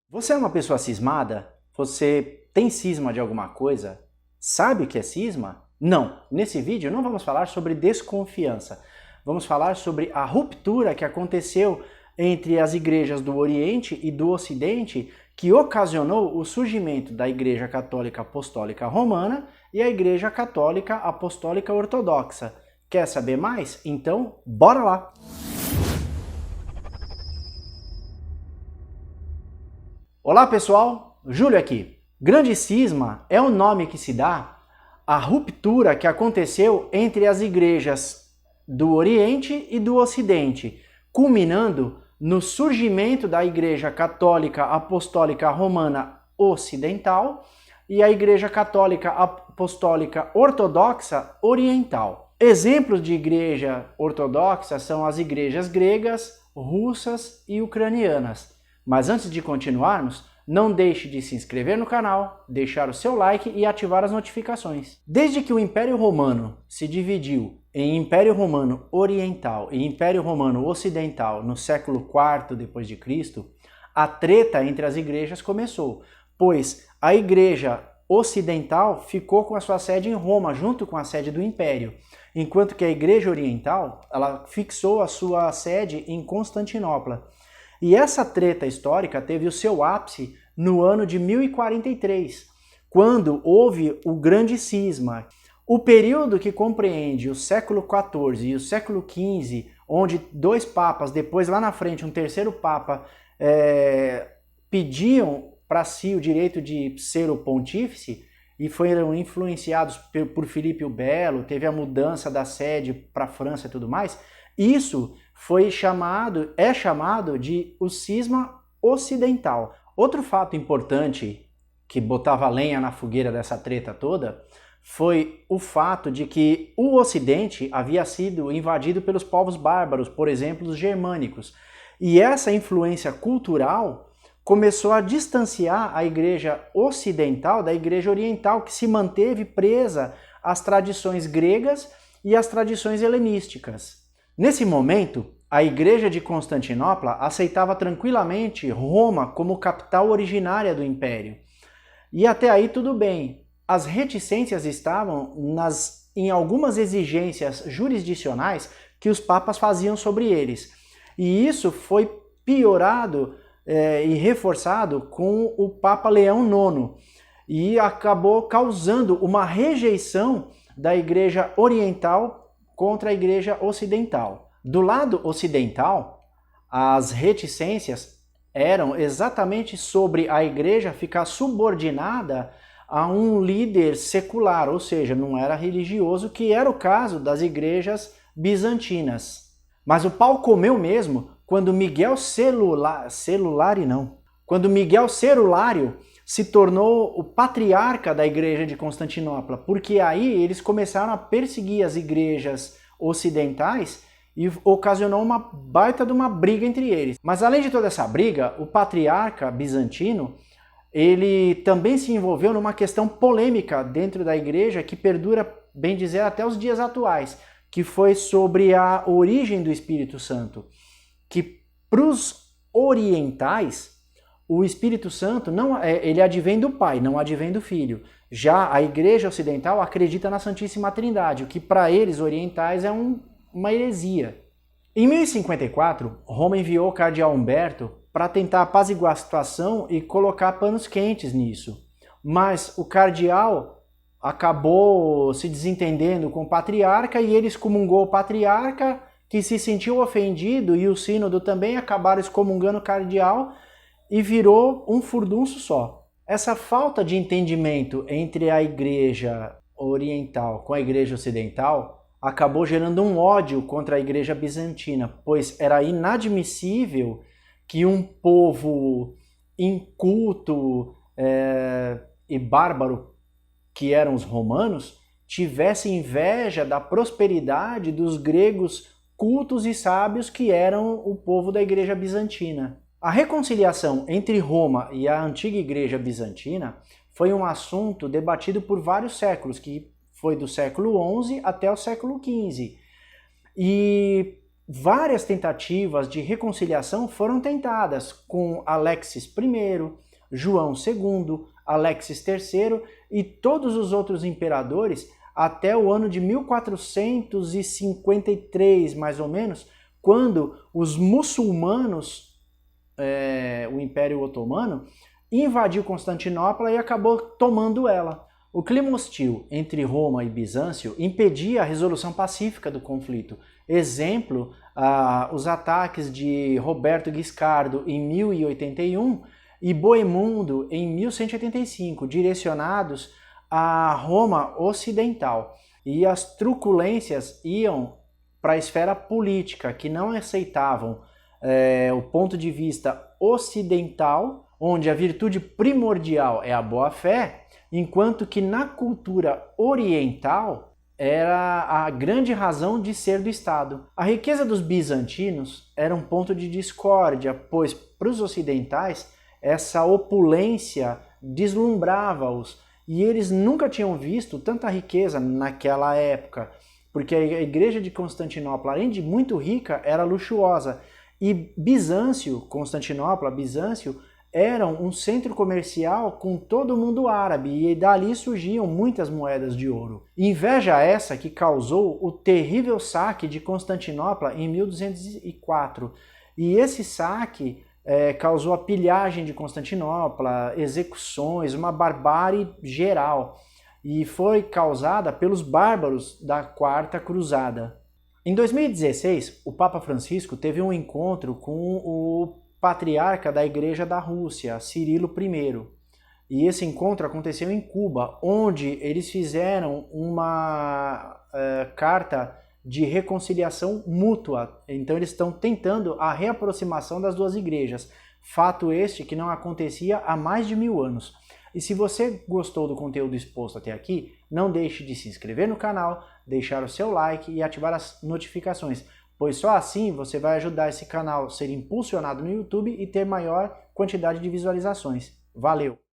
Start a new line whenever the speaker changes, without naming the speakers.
Você é uma pessoa cismada? Você tem cisma de alguma coisa? Sabe o que é cisma? Não. Nesse vídeo não vamos falar sobre desconfiança. Vamos falar sobre a ruptura que aconteceu entre as igrejas do Oriente e do Ocidente, que ocasionou o surgimento da Igreja Católica Apostólica Romana e a Igreja Católica Apostólica Ortodoxa. Quer saber mais? Então, bora lá! Olá pessoal, Júlio aqui. Grande cisma é o nome que se dá à ruptura que aconteceu entre as igrejas do Oriente e do Ocidente, culminando no surgimento da Igreja Católica Apostólica Romana Ocidental e a Igreja Católica Apostólica Ortodoxa Oriental. Exemplos de igreja ortodoxa são as igrejas gregas, russas e ucranianas. Mas antes de continuarmos, não deixe de se inscrever no canal, deixar o seu like e ativar as notificações. Desde que o Império Romano se dividiu em Império Romano Oriental e Império Romano Ocidental no século IV d.C., a treta entre as igrejas começou, pois a Igreja Ocidental ficou com a sua sede em Roma, junto com a sede do Império, enquanto que a Igreja Oriental ela fixou a sua sede em Constantinopla. E essa treta histórica teve o seu ápice no ano de 1043, quando houve o Grande Cisma. O período que compreende o século XIV e o século XV, onde dois papas, depois lá na frente um terceiro papa, pediam para si o direito de ser o pontífice e foram influenciados por Filipe o Belo, teve a mudança da sede para a França e tudo mais. Isso é chamado de o cisma ocidental. Outro fato importante que botava lenha na fogueira dessa treta toda foi o fato de que o Ocidente havia sido invadido pelos povos bárbaros, por exemplo, os germânicos. E essa influência cultural começou a distanciar a igreja ocidental da igreja oriental, que se manteve presa às tradições gregas e às tradições helenísticas. Nesse momento, a Igreja de Constantinopla aceitava tranquilamente Roma como capital originária do Império. E até aí tudo bem. As reticências estavam em algumas exigências jurisdicionais que os papas faziam sobre eles. E isso foi piorado e reforçado com o Papa Leão IX. E acabou causando uma rejeição da Igreja Oriental contra a Igreja Ocidental. Do lado ocidental, as reticências eram exatamente sobre a Igreja ficar subordinada a um líder secular, ou seja, não era religioso, que era o caso das igrejas bizantinas. Mas o pau comeu mesmo quando Miguel Celulário se tornou o patriarca da Igreja de Constantinopla, porque aí eles começaram a perseguir as igrejas ocidentais e ocasionou uma baita de uma briga entre eles. Mas além de toda essa briga, o patriarca bizantino, ele também se envolveu numa questão polêmica dentro da igreja que perdura, bem dizer, até os dias atuais, que foi sobre a origem do Espírito Santo, que para os orientais o Espírito Santo ele advém do Pai, não advém do Filho. Já a Igreja Ocidental acredita na Santíssima Trindade, o que para eles orientais é uma heresia. Em 1054, Roma enviou o cardeal Humberto para tentar apaziguar a situação e colocar panos quentes nisso. Mas o cardeal acabou se desentendendo com o patriarca e ele excomungou o patriarca, que se sentiu ofendido, e o sínodo também acabaram excomungando o cardeal, e virou um furdunço só. Essa falta de entendimento entre a igreja oriental com a igreja ocidental acabou gerando um ódio contra a igreja bizantina, pois era inadmissível que um povo inculto e bárbaro, que eram os romanos, tivesse inveja da prosperidade dos gregos cultos e sábios, que eram o povo da igreja bizantina. A reconciliação entre Roma e a antiga igreja bizantina foi um assunto debatido por vários séculos, que foi do século XI até o século XV. E várias tentativas de reconciliação foram tentadas com Alexis I, João II, Alexis III e todos os outros imperadores até o ano de 1453, mais ou menos, quando os muçulmanos, o Império Otomano, invadiu Constantinopla e acabou tomando ela. O clima hostil entre Roma e Bizâncio impedia a resolução pacífica do conflito. Exemplo, os ataques de Roberto Guiscardo em 1081 e Bohemundo em 1185, direcionados a Roma Ocidental. E as truculências iam para a esfera política, que não aceitavam o ponto de vista ocidental, onde a virtude primordial é a boa-fé, enquanto que na cultura oriental era a grande razão de ser do Estado. A riqueza dos bizantinos era um ponto de discórdia, pois para os ocidentais essa opulência deslumbrava-os e eles nunca tinham visto tanta riqueza naquela época, porque a igreja de Constantinopla, além de muito rica, era luxuosa. E Constantinopla, Bizâncio, eram um centro comercial com todo o mundo árabe e dali surgiam muitas moedas de ouro. Inveja essa que causou o terrível saque de Constantinopla em 1204. E esse saque causou a pilhagem de Constantinopla, execuções, uma barbárie geral. E foi causada pelos bárbaros da Quarta Cruzada. Em 2016, o Papa Francisco teve um encontro com o patriarca da Igreja da Rússia, Cirilo I. E esse encontro aconteceu em Cuba, onde eles fizeram uma carta de reconciliação mútua. Então eles estão tentando a reaproximação das duas igrejas. Fato este que não acontecia há mais de 1000 anos. E se você gostou do conteúdo exposto até aqui, não deixe de se inscrever no canal, deixar o seu like e ativar as notificações, pois só assim você vai ajudar esse canal a ser impulsionado no YouTube e ter maior quantidade de visualizações. Valeu!